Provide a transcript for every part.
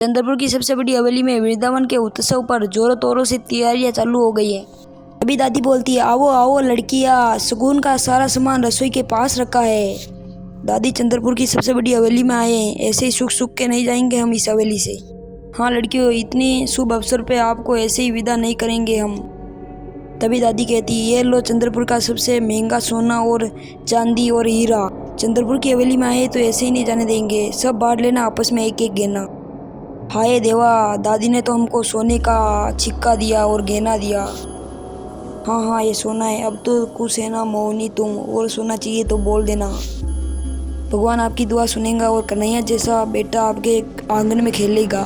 चंद्रपुर की सबसे बड़ी हवेली में वृंदावन के उत्सव पर जोरों तोरों से तैयारियां चालू हो गई है। अभी दादी बोलती है, आओ आओ लड़कियां, सुकून का सारा सामान रसोई के पास रखा है। दादी, चंद्रपुर की सबसे बड़ी हवेली में आए हैं, ऐसे ही सुख सुख के नहीं जाएंगे हम इस हवेली से। हाँ लड़कियों, इतनी शुभ अवसर पे आपको ऐसे ही विदा नहीं करेंगे हम। तभी दादी कहती है, ये लो चंद्रपुर का सबसे महंगा सोना और चांदी और हीरा। चंद्रपुर की हवेली में आए तो ऐसे ही नहीं जाने देंगे, सब बांट लेना आपस में एक एक गहना। हाय देवा, दादी ने तो हमको सोने का छिक्का दिया और गहना दिया। हाँ हाँ ये सोना है, अब तो खुश है ना मोहनी तुम, और सोना चाहिए तो बोल देना। भगवान आपकी दुआ सुनेगा और कन्हैया जैसा बेटा आपके आंगन में खेलेगा।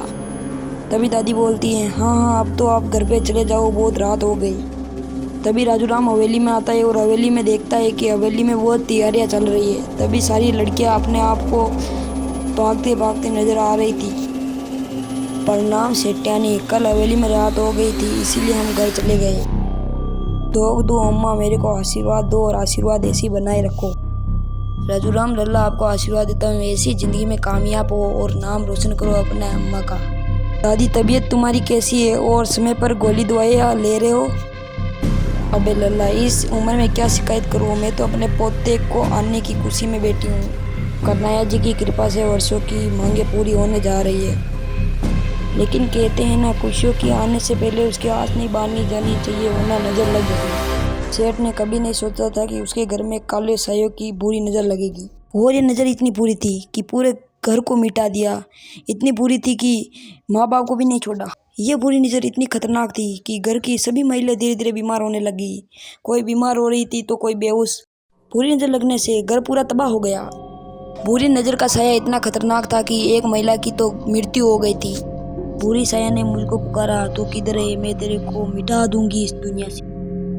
तभी दादी बोलती है, हाँ हाँ अब तो आप घर पे चले जाओ, बहुत रात हो गई। तभी राजू राम हवेली में आता है और हवेली में देखता है कि हवेली में बहुत तैयारियां चल रही है। तभी सारी लड़कियां अपने आप को भागते भागते नजर आ रही थी। प्रणाम सेठियानी, कल हवेली में रात हो गई थी इसीलिए हम घर चले गए। दो अम्मा, मेरे को आशीर्वाद दो और आशीर्वाद ऐसी बनाए रखो। राजू राम लल्ला आपको आशीर्वाद देता हूँ, ऐसी जिंदगी में कामयाब हो और नाम रोशन करो अपने अम्मा का। दादी, तबीयत तुम्हारी कैसी है और समय पर गोली दवाइयाँ ले रहे हो? अबे लल्ला, इस उम्र में क्या शिकायत करूँ, मैं तो अपने पोते को आने की खुशी में बैठी हूँ। कन्हैया जी की कृपा से वर्षों की मांगें पूरी होने जा रही है। लेकिन कहते हैं ना, खुशियों की आने से पहले उसकी आस नहीं बांधनी जानी चाहिए, वरना नजर लग जाती। सेठ ने कभी नहीं सोचा था कि उसके घर में काले सायों की बुरी नजर लगेगी, और ये नजर इतनी बुरी थी कि पूरे घर को मिटा दिया। इतनी बुरी थी कि माँ बाप को भी नहीं छोड़ा। ये बुरी नजर इतनी खतरनाक थी कि घर की सभी महिलाएं धीरे धीरे बीमार होने लगी। कोई बीमार हो रही थी तो कोई बेहोश। बुरी नजर लगने से घर पूरा तबाह हो गया। बुरी नजर का साया इतना खतरनाक था कि एक महिला की तो मृत्यु हो गई थी। बुरी साया ने मुझको पुकारा, तो किधर है, मैं तेरे को मिटा दूंगी इस दुनिया से।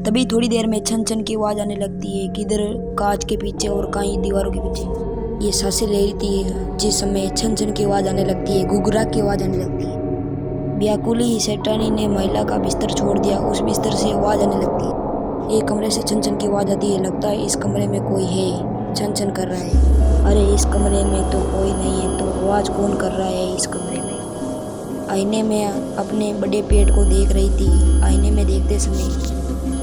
तभी थोड़ी देर में छन छन की आवाज आने लगती है, किधर कांच के पीछे और कहीं दीवारों के पीछे। ये सांसें ले रही थी जिस समय छन छन की आवाज आने लगती है, घुघरा की आवाज आने लगती है। व्याकुली सेठानी ने महिला का बिस्तर छोड़ दिया, उस बिस्तर से आवाज आने लगती है। एक कमरे से छन छन की आवाज आती है, लगता है इस कमरे में कोई है, छन छन कर रहा है। अरे इस कमरे में तो कोई नहीं है, तो आवाज कौन कर रहा है इस कमरे में? आईने में अपने बड़े पेट को देख रही थी। आईने में देखते समय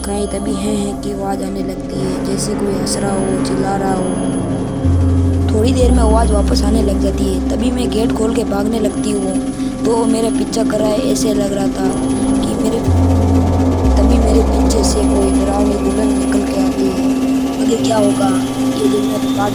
कहीं तभी है कि आवाज आने लगती है, जैसे कोई हंस रहा हो, चिल्ला रहा हो। थोड़ी देर में आवाज वापस आने लग जाती है। तभी मैं गेट खोल के भागने लगती हूँ तो मेरा पीछा कर रहा है, ऐसे लग रहा था कि तभी मेरे पीछे से कोई डरावनी दुल्हन निकल के आती है। आगे क्या होगा ये दुनिया तो काट